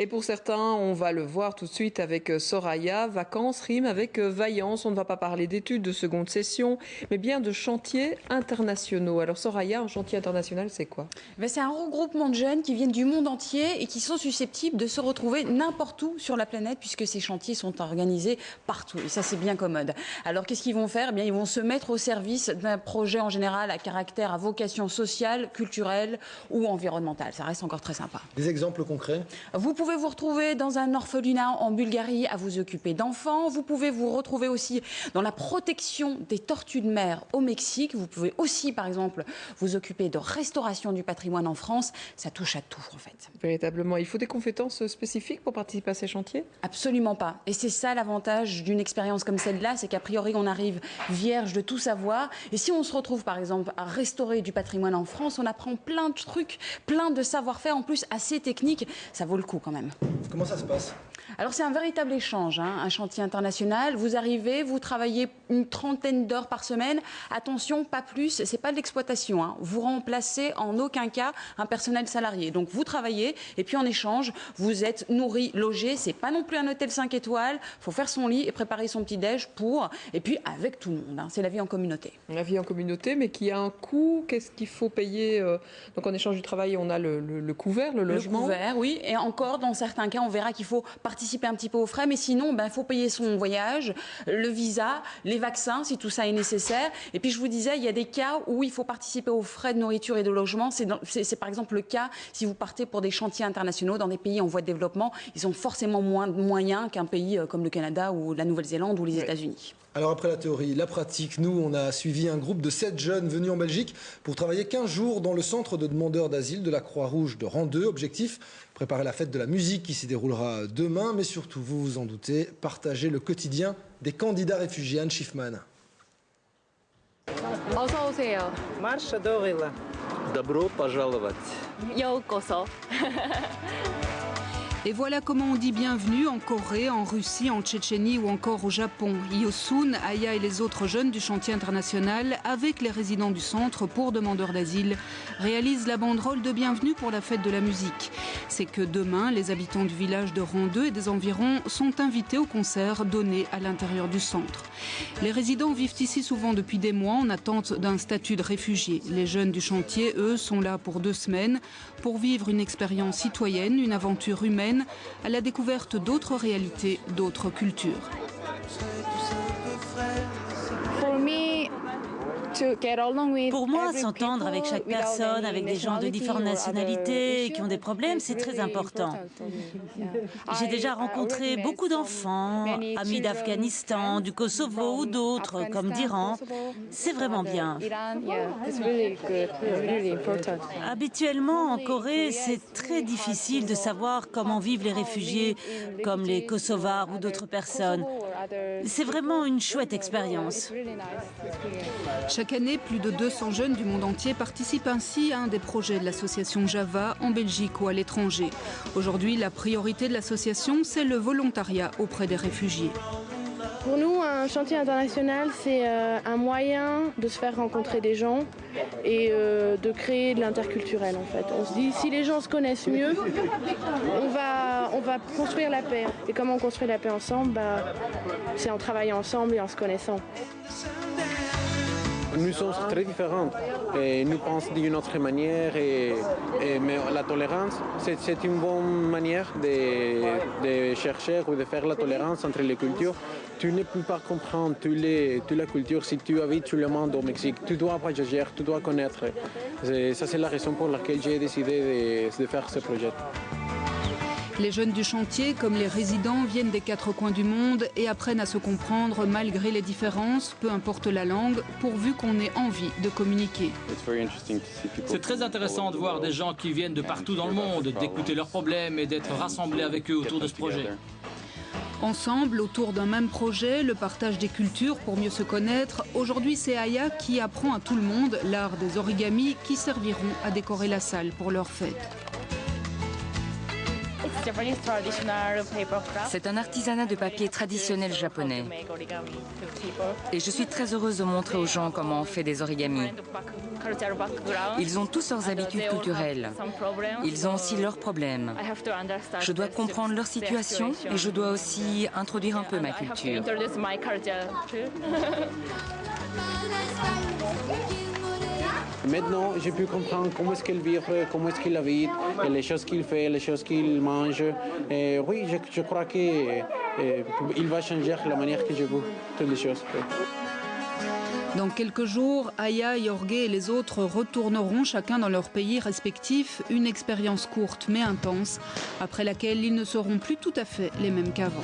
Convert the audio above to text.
Et pour certains, on va le voir tout de suite avec Soraya, vacances rime avec vaillance. On ne va pas parler d'études de seconde session, mais bien de chantiers internationaux. Alors Soraya, un chantier international, c'est quoi? C'est un regroupement de jeunes qui viennent du monde entier et qui sont susceptibles de se retrouver n'importe où sur la planète, puisque ces chantiers sont organisés partout. Et ça, c'est bien commode. Alors, qu'est-ce qu'ils vont faire? Eh bien, ils vont se mettre au service d'un projet en général à caractère, à vocation sociale, culturelle ou environnementale. Ça reste encore très sympa. Des exemples concrets? Vous pouvez vous retrouver dans un orphelinat en Bulgarie à vous occuper d'enfants. Vous pouvez vous retrouver aussi dans la protection des tortues de mer au Mexique. Vous pouvez aussi, par exemple, vous occuper de restauration du patrimoine en France. Ça touche à tout, en fait. Véritablement, il faut des compétences spécifiques pour participer à ces chantiers? Absolument pas. Et c'est ça l'avantage d'une expérience comme celle-là, c'est qu'a priori, on arrive vierge de tout savoir. Et si on se retrouve, par exemple, à restaurer du patrimoine en France, on apprend plein de trucs, plein de savoir-faire, en plus assez techniques. Ça vaut le coup quand même. Comment ça se passe? Alors c'est un véritable échange, un chantier international. Vous arrivez, vous travaillez une trentaine d'heures par semaine. Attention, pas plus, c'est pas de l'exploitation. Vous remplacez en aucun cas un personnel salarié. Donc vous travaillez et puis en échange, vous êtes nourri, logé. C'est pas non plus un hôtel 5 étoiles. Faut faire son lit et préparer son petit déj pour, et puis avec tout le monde. C'est la vie en communauté. La vie en communauté, mais qui a un coût. Qu'est-ce qu'il faut payer? Donc en échange du travail, on a le couvert, le logement. Le couvert, oui. Et encore, dans certains cas, on verra qu'il faut participer un petit peu aux frais, mais sinon, il faut payer son voyage, le visa, les vaccins, si tout ça est nécessaire. Et puis, je vous disais, il y a des cas où il faut participer aux frais de nourriture et de logement. C'est par exemple le cas si vous partez pour des chantiers internationaux dans des pays en voie de développement. Ils ont forcément moins de moyens qu'un pays comme le Canada ou la Nouvelle-Zélande ou les États-Unis. Alors après la théorie, la pratique, nous on a suivi un groupe de 7 jeunes venus en Belgique pour travailler 15 jours dans le centre de demandeurs d'asile de la Croix-Rouge de Randeux. Objectif, préparer la fête de la musique qui s'y déroulera demain, mais surtout, vous vous en doutez, partager le quotidien des candidats réfugiés. Anne Schiffman. 어서 오세요. Марша Дорила. Добро пожаловать. 요코소. Et voilà comment on dit bienvenue en Corée, en Russie, en Tchétchénie ou encore au Japon. Yosun, Aya et les autres jeunes du chantier international, avec les résidents du centre pour demandeurs d'asile, réalisent la banderole de bienvenue pour la fête de la musique. C'est que demain, les habitants du village de Randeux et des environs sont invités au concert donné à l'intérieur du centre. Les résidents vivent ici souvent depuis des mois en attente d'un statut de réfugié. Les jeunes du chantier, eux, sont là pour 2 semaines pour vivre une expérience citoyenne, une aventure humaine, à la découverte d'autres réalités, d'autres cultures. Pour moi, s'entendre avec chaque personne, avec des gens de différentes nationalités qui ont des problèmes, c'est très important. J'ai déjà rencontré beaucoup d'enfants, amis d'Afghanistan, du Kosovo ou d'autres, comme d'Iran. C'est vraiment bien. Habituellement, en Corée, c'est très difficile de savoir comment vivent les réfugiés, comme les Kosovars ou d'autres personnes. C'est vraiment une chouette expérience. Chaque année, plus de 200 jeunes du monde entier participent ainsi à un des projets de l'association Java en Belgique ou à l'étranger. Aujourd'hui, la priorité de l'association, c'est le volontariat auprès des réfugiés. Pour nous, un chantier international, c'est un moyen de se faire rencontrer des gens et de créer de l'interculturel en fait. On se dit, si les gens se connaissent mieux, on va construire la paix. Et comment on construit la paix ensemble? C'est en travaillant ensemble et en se connaissant. Nous sommes très différents et nous pensons d'une autre manière. Mais la tolérance, c'est une bonne manière de chercher ou de faire la tolérance entre les cultures. Tu ne peux pas comprendre toute la culture si tu habites sur le monde au Mexique. Tu dois voyager, tu dois connaître. Ça, c'est la raison pour laquelle j'ai décidé de faire ce projet. Les jeunes du chantier, comme les résidents, viennent des 4 coins du monde et apprennent à se comprendre malgré les différences, peu importe la langue, pourvu qu'on ait envie de communiquer. C'est très intéressant de voir des gens qui viennent de partout dans le monde, d'écouter leurs problèmes et d'être rassemblés avec eux autour de ce projet. Ensemble, autour d'un même projet, le partage des cultures pour mieux se connaître. Aujourd'hui, c'est Aya qui apprend à tout le monde l'art des origamis qui serviront à décorer la salle pour leur fête. C'est un artisanat de papier traditionnel japonais. Et je suis très heureuse de montrer aux gens comment on fait des origamis. Ils ont tous leurs habitudes culturelles. Ils ont aussi leurs problèmes. Je dois comprendre leur situation et je dois aussi introduire un peu ma culture. Maintenant, j'ai pu comprendre comment est-ce qu'il vit, comment est-ce qu'il habite, et les choses qu'il fait, les choses qu'il mange. Et oui, je crois qu'il va changer la manière que je vois toutes les choses. Dans quelques jours, Aya, Jorge et les autres retourneront chacun dans leur pays respectif, une expérience courte mais intense, après laquelle ils ne seront plus tout à fait les mêmes qu'avant.